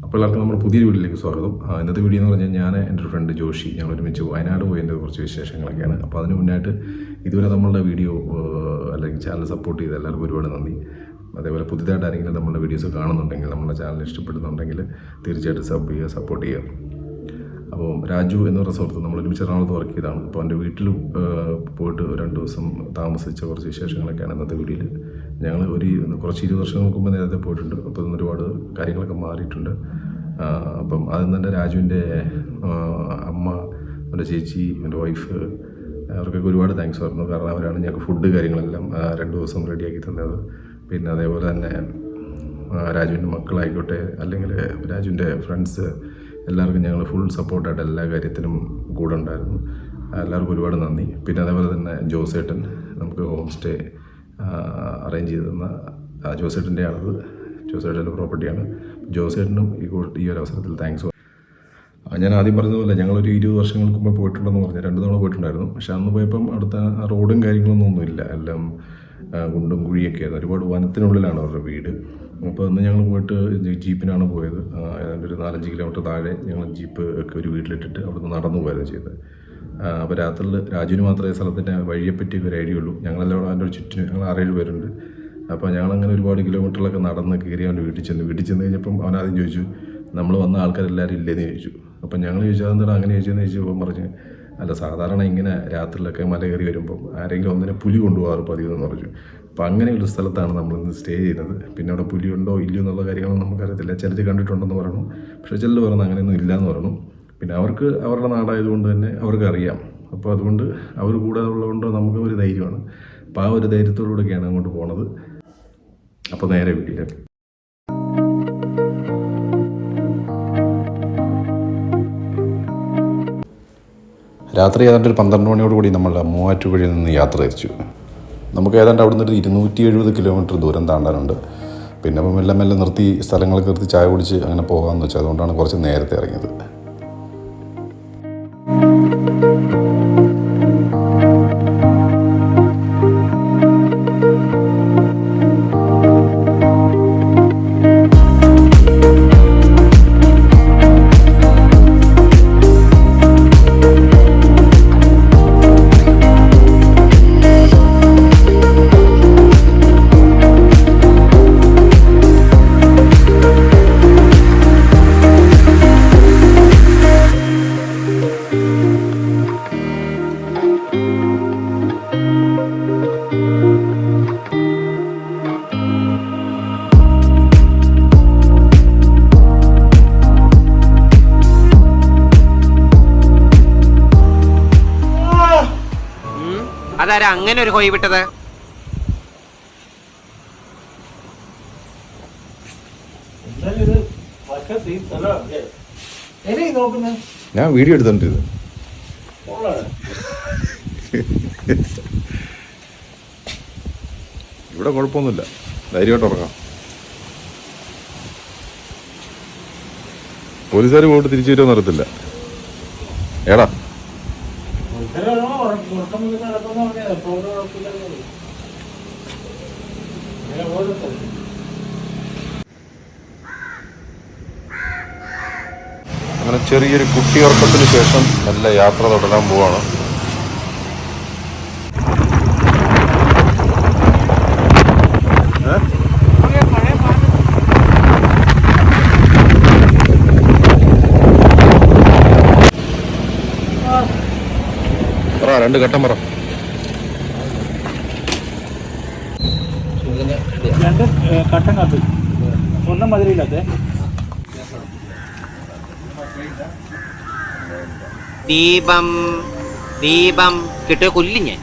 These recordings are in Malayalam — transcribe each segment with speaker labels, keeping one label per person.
Speaker 1: അപ്പോൾ എല്ലാവർക്കും നമ്മുടെ പുതിയൊരു വീട്ടിലേക്ക് സ്വാഗതം. ഇന്നത്തെ വീഡിയോ എന്ന് പറഞ്ഞാൽ ഞാൻ എൻ്റെ ഒരു ഫ്രണ്ട് ജോഷി ഞങ്ങൾ ഒരുമിച്ച് വയനാട് പോയതിൻ്റെ കുറച്ച് വിശേഷങ്ങളൊക്കെയാണ്. അപ്പോൾ അതിന് മുന്നായിട്ട് ഇതുവരെ നമ്മളുടെ വീഡിയോ അല്ലെങ്കിൽ ചാനൽ സപ്പോർട്ട് ചെയ്ത് എല്ലാവർക്കും ഒരുപാട് നന്ദി. അതേപോലെ പുതിയതായിട്ട് ആരെങ്കിലും നമ്മളുടെ വീഡിയോസ് കാണുന്നുണ്ടെങ്കിൽ നമ്മുടെ ചാനൽ ഇഷ്ടപ്പെടുന്നുണ്ടെങ്കിൽ തീർച്ചയായിട്ടും സബ് ചെയ്യുക, സപ്പോർട്ട് ചെയ്യുക. അപ്പോൾ രാജു എന്ന് പറഞ്ഞ സുഹൃത്ത് നമ്മൾ ഒരുമിച്ച് എറണാകുളത്ത് വർക്ക് ചെയ്തതാണ്. അപ്പോൾ എൻ്റെ വീട്ടിൽ പോയിട്ട് 2 ദിവസം താമസിച്ച കുറച്ച് വിശേഷങ്ങളൊക്കെയാണ് ഇന്നത്തെ വീഡിയോയിൽ. ഞങ്ങൾ കുറച്ച് 20 വർഷങ്ങൾക്ക് മുമ്പ് നേരത്തെ പോയിട്ടുണ്ട്. അപ്പോൾ ഇന്ന് ഒരുപാട് കാര്യങ്ങളൊക്കെ മാറിയിട്ടുണ്ട്. അപ്പം ആദ്യം തന്നെ രാജുവിൻ്റെ അമ്മ, എൻ്റെ ചേച്ചി, എൻ്റെ വൈഫ് അവർക്കൊക്കെ ഒരുപാട് താങ്ക്സ് പറഞ്ഞു. കാരണം അവരാണ് ഞങ്ങൾക്ക് ഫുഡ് കാര്യങ്ങളെല്ലാം 2 ദിവസം റെഡിയാക്കി തന്നത്. പിന്നെ അതേപോലെ തന്നെ രാജുവിൻ്റെ മക്കളായിക്കോട്ടെ അല്ലെങ്കിൽ രാജുവിൻ്റെ ഫ്രണ്ട്സ് എല്ലാവർക്കും ഞങ്ങൾ ഫുൾ സപ്പോർട്ടായിട്ട് എല്ലാ കാര്യത്തിനും കൂടെ ഉണ്ടായിരുന്നു. എല്ലാവർക്കും ഒരുപാട് നന്ദി. പിന്നെ അതേപോലെ തന്നെ ജോസേട്ടൻ നമുക്ക് ഹോം സ്റ്റേ അറേഞ്ച് ചെയ്ത് തന്ന ജോസേട്ടൻ്റെ ആണത്, ജോസേട്ടൻ്റെ പ്രോപ്പർട്ടിയാണ്. ജോസേട്ടനും ഈ ഒരു അവസരത്തിൽ താങ്ക്സ്. ഞാൻ ആദ്യം പറഞ്ഞതുപോലെ ഞങ്ങളൊരു 20 വർഷങ്ങൾക്ക് മുമ്പ് പോയിട്ടുണ്ടെന്ന് പറഞ്ഞു, 2 തവണ പോയിട്ടുണ്ടായിരുന്നു. പക്ഷെ അന്ന് പോയപ്പം അവിടുത്തെ റോഡും കാര്യങ്ങളൊന്നുമില്ല, എല്ലാം കുണ്ടും കുഴിയൊക്കെ ആയിരുന്നു. ഒരുപാട് വനത്തിനുള്ളിലാണ് അവരുടെ വീട്. അപ്പോൾ അന്ന് ഞങ്ങൾ പോയിട്ട് ജീപ്പിനാണ് പോയത്. ഏതാണ്ട് ഒരു 4-5 കിലോമീറ്റർ താഴെ ഞങ്ങൾ ജീപ്പ് ഒക്കെ ഒരു വീട്ടിലിട്ടിട്ട് അവിടുന്ന് നടന്നു പോയിരുന്നു ചെയ്തത്. അപ്പോൾ രാത്രിയിൽ രാജുവിന് മാത്രമേ സ്ഥലത്തിൻ്റെ വഴിയെപ്പറ്റിയൊക്കെ ഒരു ഐഡിയ ഉള്ളൂ. ഞങ്ങളെല്ലാം അതിൻ്റെ ഒരു ചുറ്റിന് ഞങ്ങൾ 6-7 പേരുണ്ട്. അപ്പോൾ ഞങ്ങളങ്ങനെ ഒരുപാട് കിലോമീറ്ററിലൊക്കെ നടന്ന് കയറി അവൻ്റെ വീട്ടിൽ ചെന്ന് കഴിഞ്ഞപ്പം അവൻ ആദ്യം ചോദിച്ചു, നമ്മൾ വന്ന ആൾക്കാരെല്ലാവരും ഇല്ലേന്ന് ചോദിച്ചു. അപ്പം ഞങ്ങൾ ചോദിച്ചു അതെന്താ അങ്ങനെ ചോദിച്ചതെന്ന് ചോദിച്ചപ്പോൾ പറഞ്ഞ്, അല്ല സാധാരണ ഇങ്ങനെ രാത്രിയിലൊക്കെ മല കയറി വരുമ്പം ആരെങ്കിലും ഒന്നിനെ പുലി കൊണ്ടുപോകാറ് പതിവെന്ന് പറഞ്ഞു. അപ്പം അങ്ങനെയൊരു സ്ഥലത്താണ് നമ്മളിന്ന് സ്റ്റേ ചെയ്യുന്നത്. പിന്നെ അവിടെ പുലി ഉണ്ടോ ഇല്ലയോ എന്നുള്ള കാര്യങ്ങളൊന്നും നമുക്കറിയത്തില്ല. ചിലർ കണ്ടിട്ടുണ്ടെന്ന് പറഞ്ഞു, പക്ഷേ ചിലർ പറഞ്ഞു അങ്ങനെയൊന്നും ഇല്ലയെന്ന് പറഞ്ഞു. പിന്നെ അവർക്ക് അവരുടെ നാടായതുകൊണ്ട് തന്നെ അവർക്ക് അറിയാം. അപ്പോൾ അതുകൊണ്ട് അവർ കൂടെ ഉള്ളതുകൊണ്ട് നമുക്ക് ഒരു ധൈര്യമാണ്. അപ്പോൾ ആ ഒരു ധൈര്യത്തോടുകൂടിയൊക്കെയാണ് അങ്ങോട്ട് പോണത്. അപ്പോൾ നേരെ വീട്ടിലേക്ക്. രാത്രി ഏതാണ്ട് ഒരു 12 മണിയോടുകൂടി നമ്മൾ മൂവാറ്റുപുഴയിൽ നിന്ന് യാത്ര തിരിച്ചു. നമുക്ക് ഏതാണ്ട് അവിടെ നിന്നൊരു 270 കിലോമീറ്റർ ദൂരം താണ്ടാനുണ്ട്. പിന്നെ അപ്പം മെല്ലെ മെല്ലെ നിർത്തി സ്ഥലങ്ങളൊക്കെ നിർത്തി ചായ കുടിച്ച് അങ്ങനെ പോകാമെന്ന് വെച്ചാൽ അതുകൊണ്ടാണ് കുറച്ച് നേരത്തെ ഇറങ്ങിയത്.
Speaker 2: അതാരാ അങ്ങനെ ഒരു ഹോയി വിട്ടത്?
Speaker 1: ഞാൻ വീഡിയോ എടുത്തോണ്ടിരുന്നു. ഇവിടെ കുഴപ്പമൊന്നുമില്ല, ധൈര്യമായിട്ട് ഉറങ്ങാം. പോലീസുകാർ പോയിട്ട് തിരിച്ചു വരുമോ നടത്തില്ല. ഏടാ അങ്ങനെ ചെറിയൊരു കുട്ടി ഉറക്കത്തിന് ശേഷം നല്ല യാത്ര തുടരാൻ പോവാണ്. പറ, 2 ഘട്ടം പറ.
Speaker 3: 2 കട്ടങ്ങാത്ത്, 1 മധുരയില്ലാത്ത.
Speaker 2: ദീപം കിട്ടിയ കൊല്ലി ഞാൻ.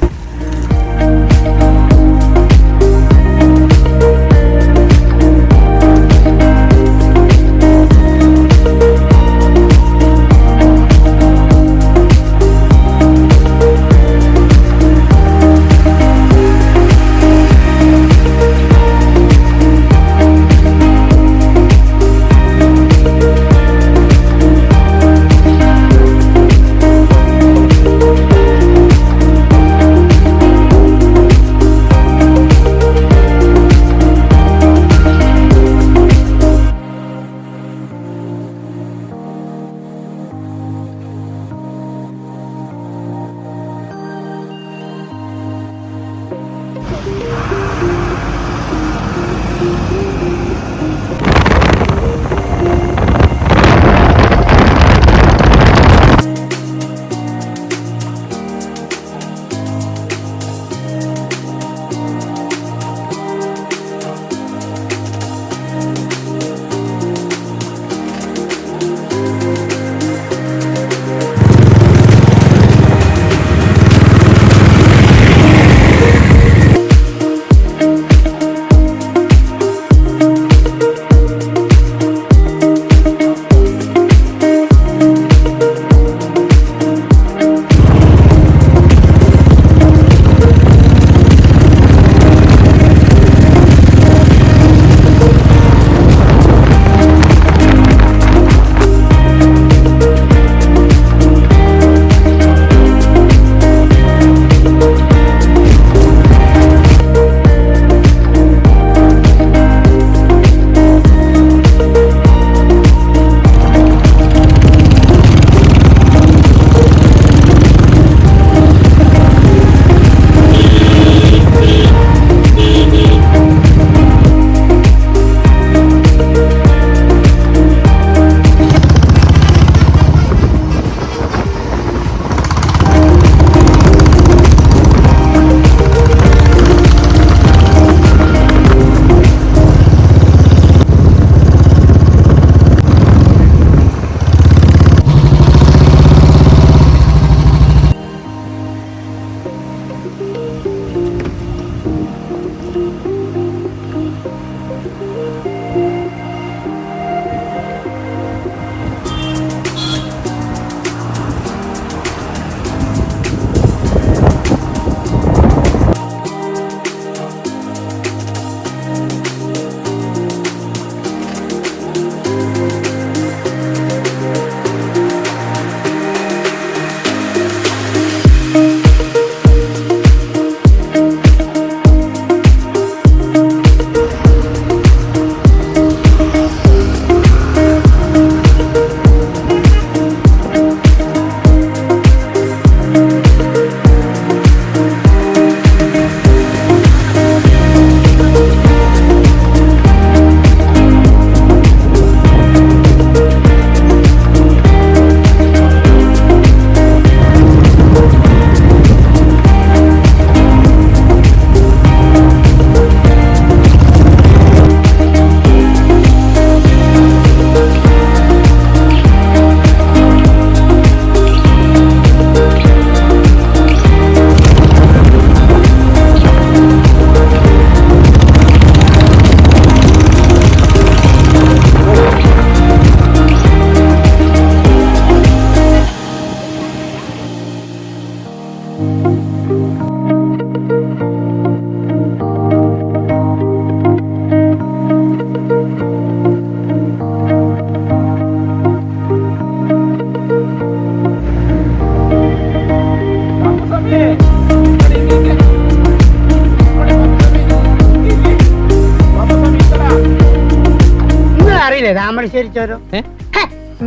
Speaker 4: താമരശ്ശേരി ചോരം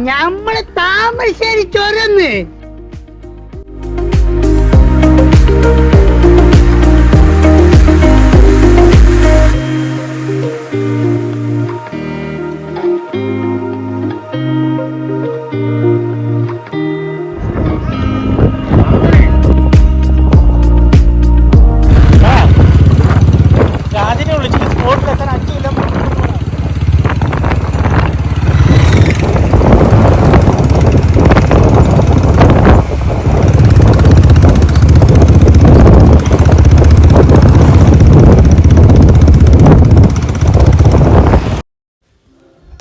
Speaker 4: ഞമ്മള് താമരശ്ശേരി ചോരന്ന്
Speaker 3: രാജിനെ വിളിച്ചിട്ട് സ്പോട്ടിലെത്താൻ 5 കിലോമീറ്റർ.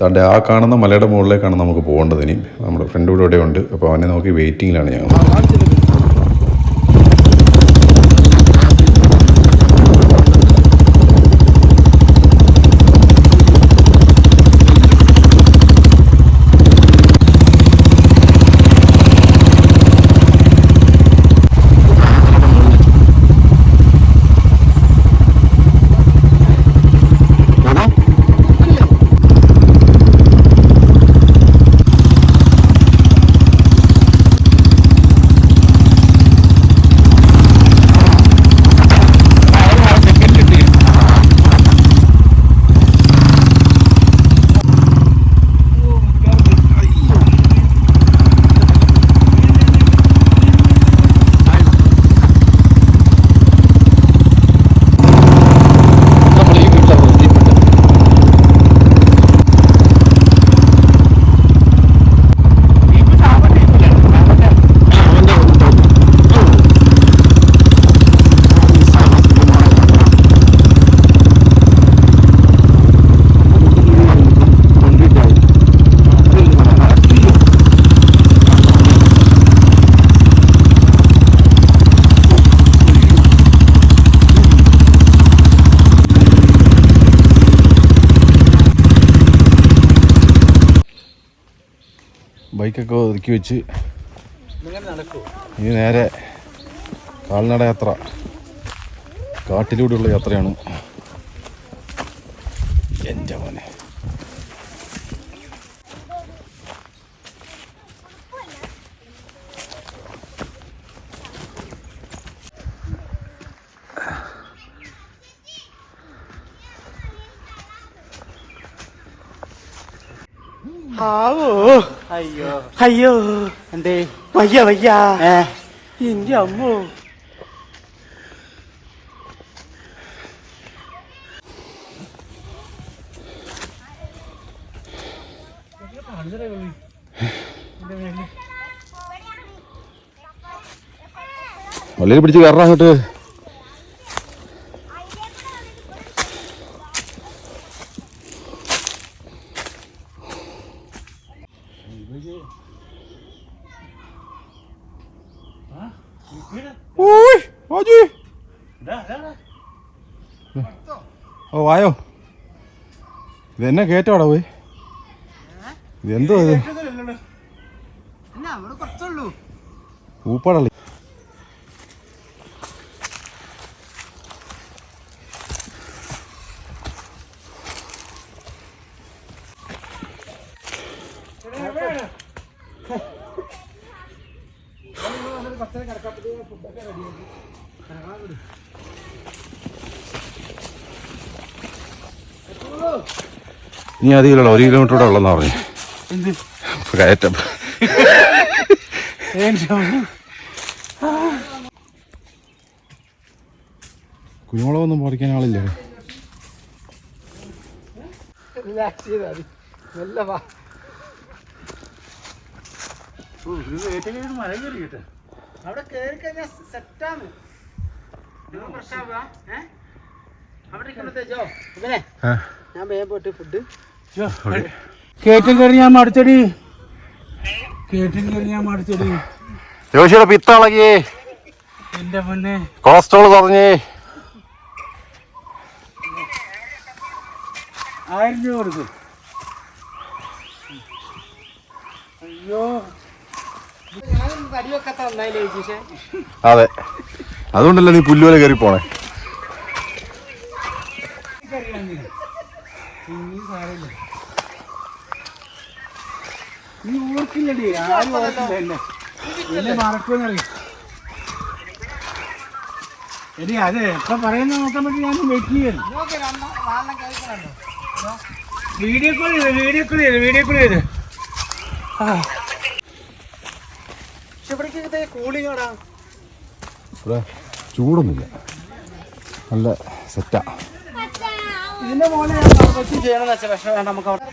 Speaker 1: തൻ്റെ ആ കാണുന്ന മലയുടെ മുകളിലേക്കാണ് നമുക്ക് പോകേണ്ടത്. ഇനി നമ്മുടെ ഫ്രണ്ട് ഇവിടെ ഉണ്ട്. അപ്പോൾ അവനെ നോക്കി വെയിറ്റിങ്ങിലാണ് ഞങ്ങൾ. ബൈക്കൊക്കെ ഒതുക്കി വെച്ച് ഇനി നേരെ കാൽനട യാത്ര, കാട്ടിലൂടെയുള്ള യാത്രയാണ്. എൻ്റെ മോനെ
Speaker 3: അയ്യോ
Speaker 4: അയ്യോ
Speaker 3: എന്തേ
Speaker 4: വയ്യ വയ്യ
Speaker 3: എന്റെ അമ്മോ.
Speaker 1: വള്ളിയിൽ പിടിച്ച് കയറാൻ അങ്ങോട്ട്. ഓ വായോ, ഇതെന്നെ കേട്ടോടാ പോയി. ഇതെന്തോ ഇത് ഊപ്പാടല്ലേ. ഇനി അധികമല്ലോ, 1 കിലോമീറ്റർ കൂടെ ഉള്ളെന്നാ പറഞ്ഞു. കയറ്റം കുരുമുളകൊന്നും പൊടിക്കാൻ ആളില്ലേ?
Speaker 3: മല കയറി കേട്ടോ, അവിടെ കയറി കഴിഞ്ഞാൽ സെറ്റാണ്. ഞാൻ വേഗം പോയിട്ട് ഫുഡ് കേറ്റും കയറി ഞാൻ മടിച്ചടി, കേറ്റും കയറി ഞാൻ മടിച്ചടി.
Speaker 1: ജോഷിയുടെ പിത്തളകി,
Speaker 3: എന്റെ പൊന്നെ
Speaker 1: കൊളസ്ട്രോൾ കുറഞ്ഞേ.
Speaker 3: 1000 രൂപ കൊടുക്കും. അയ്യോ തടി വെക്കാത്ത നന്നായില്ലേ ചേച്ചി?
Speaker 1: അതെ, അതുകൊണ്ടല്ലേ നീ പുല്ലുവരെ കയറി പോണേ.
Speaker 3: നീ ഓർക്കില്ലടി, ആരും ഓർക്കില്ല എന്നെ. എന്നെ മറക്കുമെന്നറിയാം. എടി അതെ എപ്പോ പറയുന്ന നോക്കാൻ വേണ്ടി ഞാൻ വെയിറ്റ് ചെയ്യണം. വീഡിയോ കോൾ ചെയ്ത് കൂളിങ്ങാടാ.
Speaker 1: ഇവിടെ ചൂടൊന്നുമില്ല, നല്ല സെറ്റാ.
Speaker 3: ഇതിന്റെ മോനെ ഞാൻ വെച്ച് ചെയ്യണമെന്ന് വെച്ചാൽ പക്ഷേ വേണ്ട, നമുക്ക് അവിടെ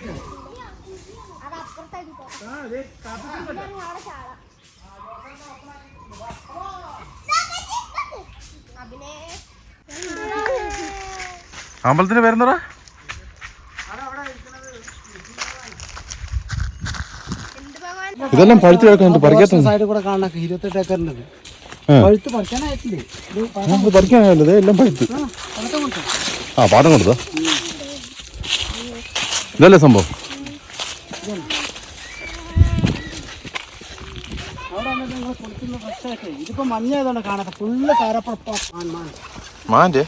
Speaker 1: അമ്പലത്തിന് പേരെന്താ? ഇതെല്ലാം പഴുത്ത് കിടക്കുന്നുണ്ട്, പറിക്കാത്ത
Speaker 3: സൈഡിൽ കൂടെ കാണാൻ 28 ഏക്കറിൻ്റെ പഴുത്ത് പറിക്കാനായിട്ടില്ലേ?
Speaker 1: പറിക്കാനല്ലേ എല്ലാം പഴുത്ത്. ആ പാട്ടം കൊടുത്തോ, ഇതല്ലേ സംഭവം.
Speaker 3: അവിടെ വന്നിട്ട് നിങ്ങൾ കുളിക്കുന്ന ഫ്രഷായിട്ട് ഇതിപ്പോ മഞ്ഞായതാണ് കാണാത്ത, ഫുള്ള് കാരപ്പഴ
Speaker 1: മാൻ്റെ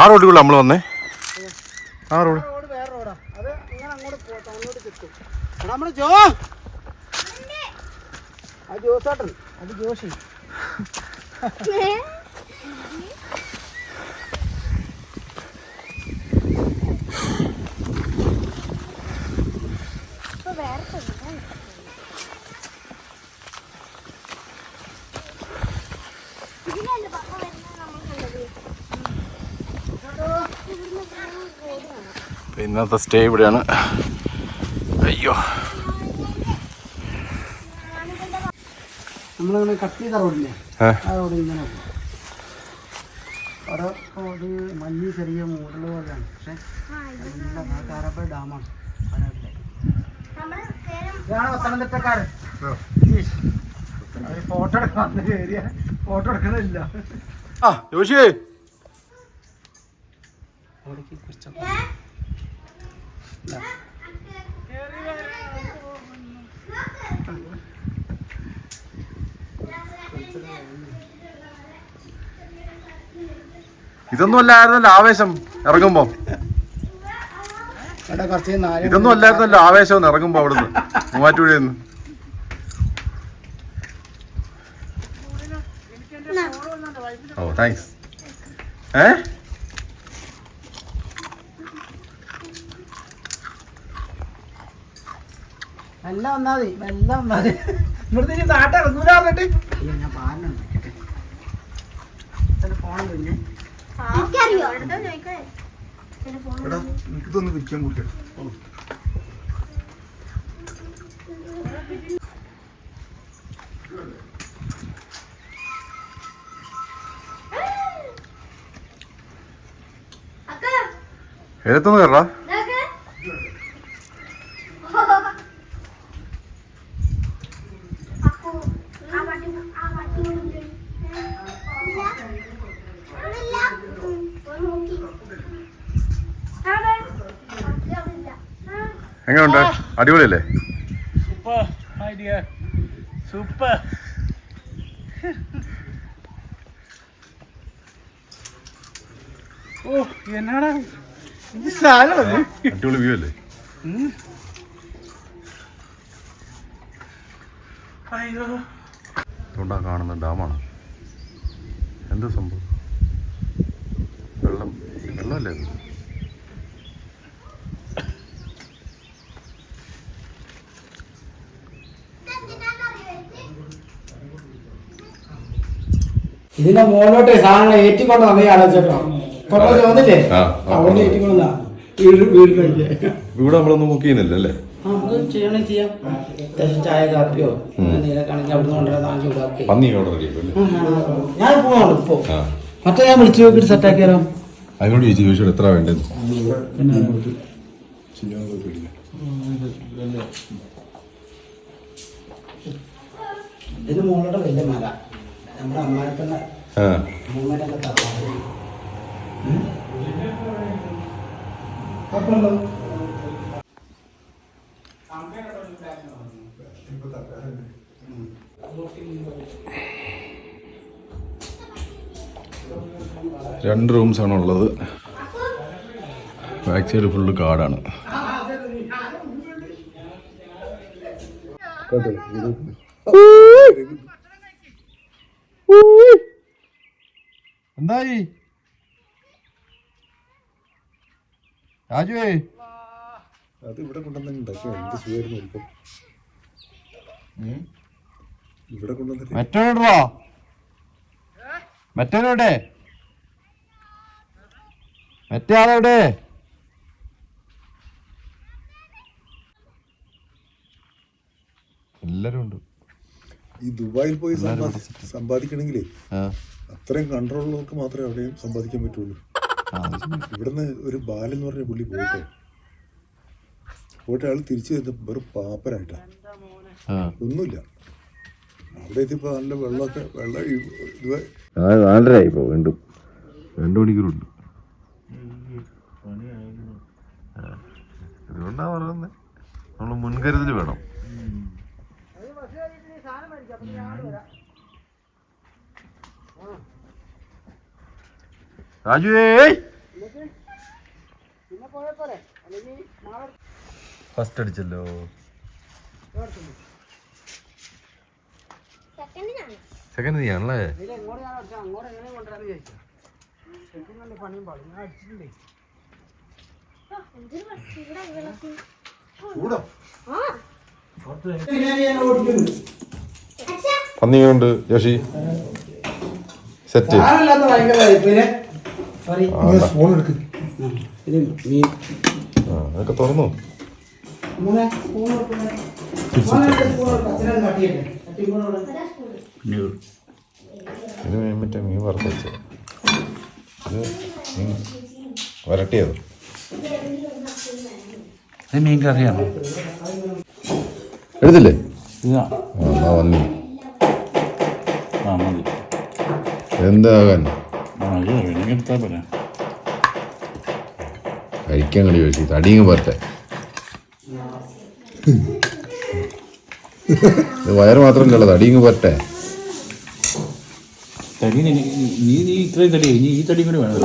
Speaker 1: ആ റോഡിൽ നമ്മൾ വന്നേ. ആ റോഡ്
Speaker 3: വേറെ റോഡാ, അത് ഇങ്ങനെ അങ്ങോട്ട് പോട്ടെ, അങ്ങോട്ട് കിട്ടും. നമ്മുടെ ജോ, അത് ജോസാട്ടൻ, അത് ജോഷി.
Speaker 1: ഇന്നത്തെ സ്റ്റേ ഇവിടെയാണ്. അയ്യോ,
Speaker 3: നമ്മളിങ്ങനെ കട്ട് ചെയ്ത റോഡില്ലേ, ആ റോഡ് ഇങ്ങനെ അവിടെ റോഡ് മഞ്ഞ് ചെറിയ മൂടൽ പോലെയാണ്. പക്ഷെ കാരപ്പഴ ഡാമാണ് വയനാട്ടിലെ. ഇതാണ് പത്തനംതിട്ടക്കാരൻ. ഫോട്ടോ എടുക്കാൻ വന്ന ഏരിയ, ഫോട്ടോ എടുക്കണില്ല.
Speaker 1: ആ ജോഷിയേ, ഇതൊന്നും അല്ലായിരുന്നല്ലോ ആവേശം ഇറങ്ങുമ്പോ, ഇതൊന്നും അല്ലായിരുന്നല്ലോ ആവേശം ഇറങ്ങുമ്പോ അവിടുന്ന് മൂവാറ്റുപുഴയിൽ. ഓ താങ്ക്സ്.
Speaker 3: എല്ലാം വന്നാതി, എല്ലാം വന്നാതി. ഇവിടുത്തെ നാട്ടെ ഇറങ്ങൂല പറഞ്ഞിട്ട് ഞാൻ പാലിനുണ്ട് ഫോൺ കഴിഞ്ഞു.
Speaker 1: എനിക്കിതൊന്ന് വിൽക്കാൻ കൂട്ടിയ ഏതൊന്ന് കയറാ. എങ്ങനെയുണ്ട്? അടിപൊളിയല്ലേ?
Speaker 3: Super idea, super. ഓ എന്നാടാ ഇത് സ്ഥലം,
Speaker 1: അടിപൊളി വ്യൂ അല്ലേ?
Speaker 3: അയ്യോ,
Speaker 1: അതുകൊണ്ടാ കാണുന്ന ഡാമാണ്. എന്താ സംഭവം? വെള്ളമല്ലേ അത്?
Speaker 3: ഇതിന്റെ മുകളിലോട്ട് സാധനങ്ങൾ ഏറ്റിക്കൊണ്ട് വന്നേ ആലോചിച്ചോ. തോന്നില്ലേ അവിടെ ഏറ്റിക്കൊണ്ടാ വീടിനൊക്കെ.
Speaker 1: ഇവിടെ നമ്മളൊന്നും ബുക്ക് ചെയ്യുന്നില്ല അല്ലേ?
Speaker 3: ചെയ്യണം, ചെയ്യാം. ചായ കാപ്പിയോ നീലക്കാണെങ്കിൽ അവിടെ നിന്ന് കൊണ്ടുവരാൻ ചൂടാക്കി
Speaker 1: പന്നി ഓർഡർ ചെയ്യും.
Speaker 3: ഞാൻ പോവാണ് ഇപ്പൊ. മറ്റേ ഞാൻ വിളിച്ചു നോക്കിട്ട് സെറ്റാക്കിയാലോ?
Speaker 1: അതിനോട് ചോദിച്ചു ചോദിച്ചോട് എത്ര വേണ്ടത്.
Speaker 3: ഇത് മോളുടെ വലിയ മല, നമ്മുടെ അമ്മായിപ്പന്റെ അമ്മൂമ്മേടെ തറവാട്.
Speaker 1: 2 റൂംസാണ് ഉള്ളത്. ബാക്ക് സൈഡ് ഫുള്ള് കാടാണ്. എന്തായി രാജുവേ? അത് ഇവിടെ കൊണ്ടുവന്നിട്ടുണ്ട്. എന്ത് സുഖമായിരുന്നു ഇപ്പം. ഇവിടെ കൊണ്ടുവന്നിട്ട് മറ്റോടെ മറ്റേ ആളെവിടെ? എല്ലാരും ഉണ്ട്.
Speaker 5: ഈ ദുബായിൽ പോയി സമ്പാദിക്കണമെങ്കിലേ അത്രയും കൺട്രോൾ ഉള്ളവർക്ക് മാത്രമേ അവിടെയും സമ്പാദിക്കാൻ പറ്റുള്ളൂ. ഇവിടുന്ന് ഒരു ബാലെന്ന് പറഞ്ഞ പുള്ളി പോയിട്ട് അയാൾ തിരിച്ചു വരുന്ന വെറും പാപ്പരായിട്ടാണ്. ഒന്നുമില്ല. അവിടെ എത്തിയപ്പോ നല്ല വെള്ളമൊക്കെ
Speaker 1: നാലരയായി ഇപ്പോ വീണ്ടും 2 മണിക്കൂറുണ്ട്. അതുകൊണ്ടാ പറയുന്നത് നമ്മൾ മുൻകരുതൽ വേണം. രാജുവേ ഫസ്റ്റ് അടിച്ചല്ലോ. സെക്കൻഡ് നീയാണല്ലേ? പന്നിയുണ്ട് ജോഷി. സെറ്റ് അതൊക്കെ തുറന്നു. ഇത് മറ്റേ മീൻ വറുത്ത് വെച്ചത്. ഇത് മീൻ വരട്ടിയത്.
Speaker 3: മീൻ കറിയാണ്.
Speaker 1: എടുത്തില്ലേ?
Speaker 3: മതി.
Speaker 1: എന്താകാൻ
Speaker 3: എടുത്താൽ പോരാ.
Speaker 1: കഴിക്കാൻ കളി ചോദിച്ചു. തടിയും പോരട്ടെ. ഇത് വയറ് മാത്രമല്ലല്ലോ, തടിയും പോരട്ടെ.
Speaker 3: തടി നീ ഇത്രയും തടി ഇനി ഈ തടി കൂടി വേണം.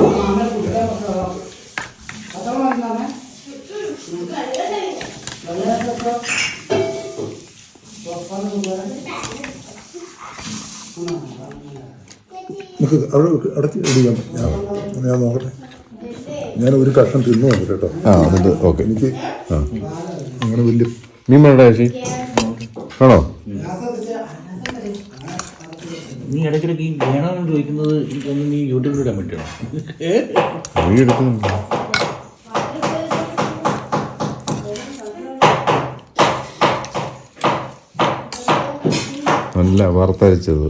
Speaker 5: നമുക്ക് അവിടെ അടച്ച് ഇടിക്കാം. ഞാൻ നോക്കട്ടെ. ഞാൻ ഒരു കഷ്ണം തിന്നു നോക്കട്ടെ കേട്ടോ.
Speaker 1: എന്നിട്ട് ഓക്കെ.
Speaker 5: എനിക്ക് അങ്ങനെ വലിയ
Speaker 1: മീൻ വേണ്ട ചേച്ചി ആണോ?
Speaker 3: നീ ഇടയ്ക്കിടയ്ക്ക് ഈ വേണമെന്ന് ചോദിക്കുന്നത് എനിക്കൊന്ന് നീ യൂട്യൂബിൽ ഇടാൻ പറ്റണം.
Speaker 1: വീഡിയോ എടുക്കുന്നുണ്ട്. നല്ല വറുത്തരച്ചത്.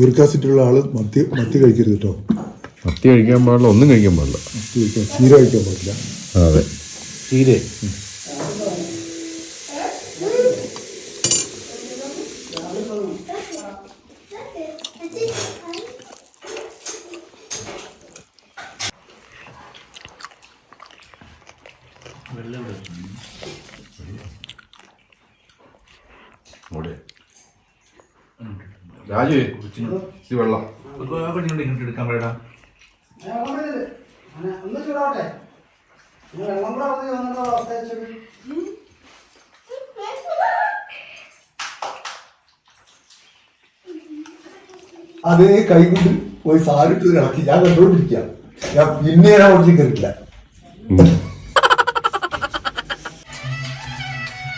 Speaker 5: യൂറിക്കാസിറ്റുള്ള ആള് മത്തി കഴിക്കരുത് കേട്ടോ.
Speaker 1: മത്തി കഴിക്കാൻ പാടില്ല, ഒന്നും കഴിക്കാൻ പാടില്ല.
Speaker 5: ചീര കഴിക്കാൻ പാടില്ല.
Speaker 1: അതെ,
Speaker 3: ചീരേ
Speaker 1: രാജു വെള്ളം
Speaker 3: എടുക്കാൻ പറയടാ.
Speaker 5: അതേ കൈ കൊണ്ട് പോയി സാരിട്ട് ഇറക്കി ഞാൻ കണ്ടുകൊണ്ടിരിക്കാം. ഞാൻ പിന്നെ ഞാൻ ഓടിച്ച് കയറിയില്ല.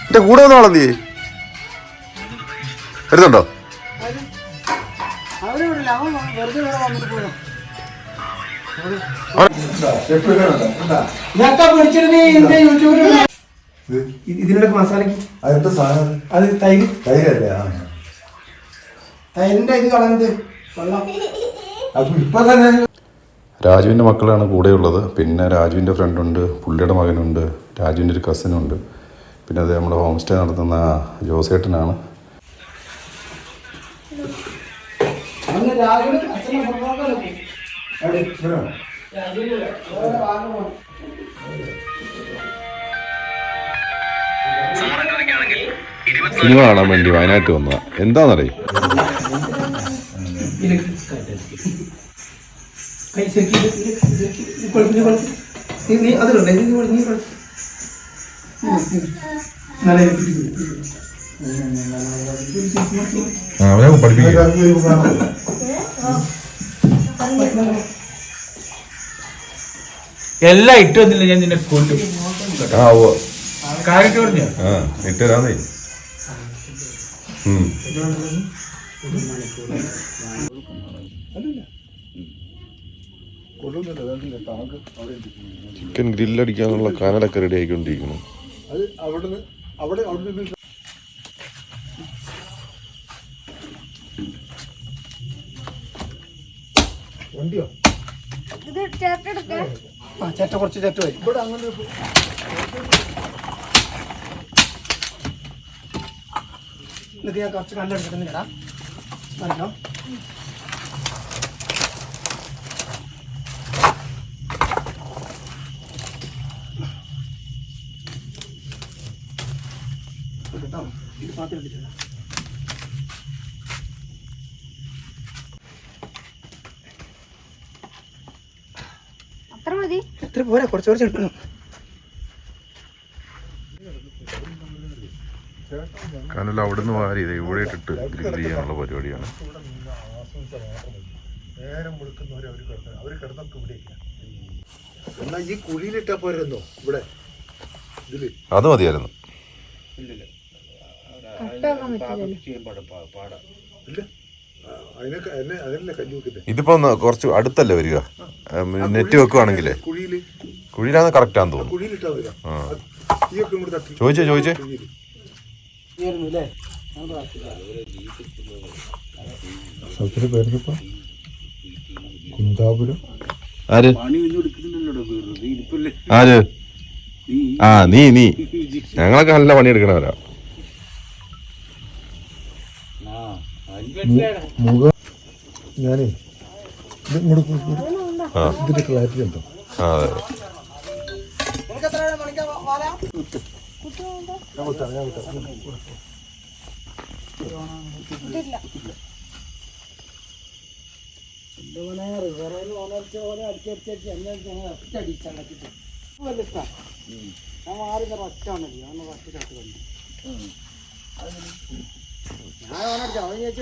Speaker 1: എന്റെ കൂടെ ഒന്നാളെ നീ വരുന്നുണ്ടോ?
Speaker 4: ഇതിനൊക്കെ മസാലക്ക്
Speaker 5: അതെന്താ സാധനം?
Speaker 4: അത് തൈര്.
Speaker 5: തൈരല്ലേ?
Speaker 4: തൈരിന്റെ ഇത് കളഞ്ഞത് വെള്ളം.
Speaker 5: അപ്പൊ ഇപ്പൊ തന്നെ
Speaker 1: രാജുവിൻ്റെ മക്കളാണ് കൂടെയുള്ളത്. പിന്നെ രാജുവിൻ്റെ ഫ്രണ്ടുണ്ട്, പുള്ളിയുടെ മകനുണ്ട്, രാജുവിൻ്റെ ഒരു കസിനുണ്ട്. പിന്നെ അത് നമ്മുടെ ഹോം സ്റ്റേ നടത്തുന്ന ജോസേട്ടനാണ്. സിനിമ കാണാൻ വേണ്ടി വയനാട്ടിൽ വന്നതാ. എന്താണെന്നറിയും അവനെ പഠിപ്പിക്കും.
Speaker 3: എല്ലാം ഇട്ട് വന്നില്ല ഞാൻ നിന്നെ കൊല്ലും. കാര്യമായിട്ട് പറഞ്ഞോ?
Speaker 1: ഇട്ടരാന്നേ. Chicken ഗ്രില്ലടിക്കാനുള്ള കനലൊക്കെ ready ആയിക്കൊണ്ടിരിക്കുന്നു.
Speaker 4: വണ്ടിയോ ചേട്ട കുറച്ച് ചേട്ട പോയി ഇവിടെ അങ്ങനെ എന്നിട്ട് ഞാൻ കുറച്ച് കല്ലെടുത്തിട്ട് ചേട്ടാ പറഞ്ഞോ. ഇത് പാത്രം എടുത്തിട്ടാ എത്ര പോരാ കുറച്ച് കുറച്ച് എടുക്കണം.
Speaker 1: കനൽ അവിടുന്ന് വാരി ഇവിടെ ഇട്ടിട്ട് ഗ്രില്ല് ചെയ്യാനുള്ള പരിപാടിയാണ്.
Speaker 5: നേരം കൊടുക്കുന്നവരെ അവർ കിടന്നൊക്കെ ഇവിടേക്ക് എന്നാൽ ഈ കുഴിയിലിട്ടാ പോരുന്നോ ഇവിടെ ഇതില്
Speaker 1: അത് മതിയായിരുന്നു.
Speaker 5: ഇല്ല അതിനൊക്കെ അതിനല്ലേ കഞ്ഞി വെക്കുന്നത്.
Speaker 1: ഇതിപ്പോ കുറച്ച് അടുത്തല്ലേ വരിക, നെറ്റ് വെക്കുവാണെങ്കിലേ കുഴിയിലാന്ന് കറക്റ്റാന്ന് തോന്നുന്നു.
Speaker 5: കുഴിയിലിട്ടാ വരിക.
Speaker 1: ചോദിച്ചേ
Speaker 5: സ്ഥലത്തിന്റെ പേരിപ്പോ കുന്താപുരം.
Speaker 1: ആര് ആര്? ആ നീ ഞങ്ങളൊക്കെ നല്ല പണിയെടുക്കണവരാ.
Speaker 5: ഞാനേ ഇതിന്റെ ക്ലാരിറ്റി ഉണ്ടോ?
Speaker 1: അതെ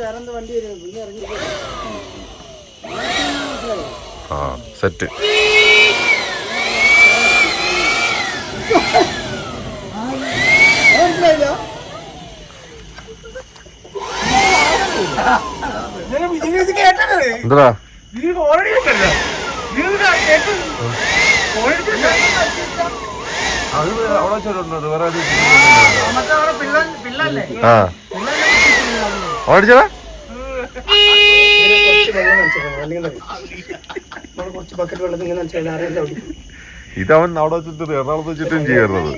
Speaker 4: വേറെന്ത് വണ്ടി വരും ഇറങ്ങി
Speaker 1: സെറ്റ്. എന്താ അത് അവിടെ വെച്ചോണ്ട് വേറെ ഓടിച്ചതാ.
Speaker 4: കുറച്ച് ബക്കറ്റ് വെള്ളത്തിൽ ഇങ്ങനെ നനച്ചാൽ
Speaker 1: ഇതവൻ അവിടെ വെച്ചിട്ട് എറണാകുളത്ത് വെച്ചിട്ടും ചെയ്യുന്നത്.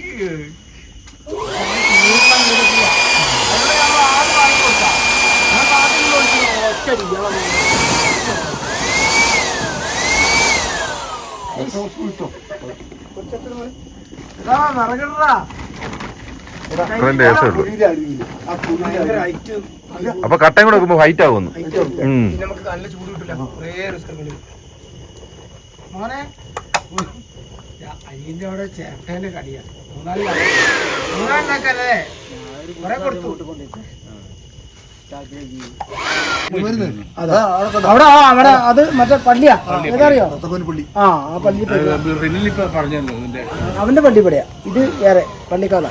Speaker 1: അപ്പൊ കട്ടയും കൂടെ വെക്കുമ്പോ ഹൈറ്റ് ആകുന്നു.
Speaker 4: നമുക്ക് നല്ല ചൂട് കിട്ടില്ല. മോനെ അരിന്റെ അവിടെ ചേട്ടേന്റെ കടിയാ മൂന്നാലിനാക്കല്ലേ കുറെ കൊടുത്തു. അവിടെ അവിടെ അത് മറ്റേ പള്ളിയാ ഏതറിയോ? ആ പള്ളി അവന്റെ പള്ളി പടിയാ. ഇത് വേറെ പള്ളിക്കാല.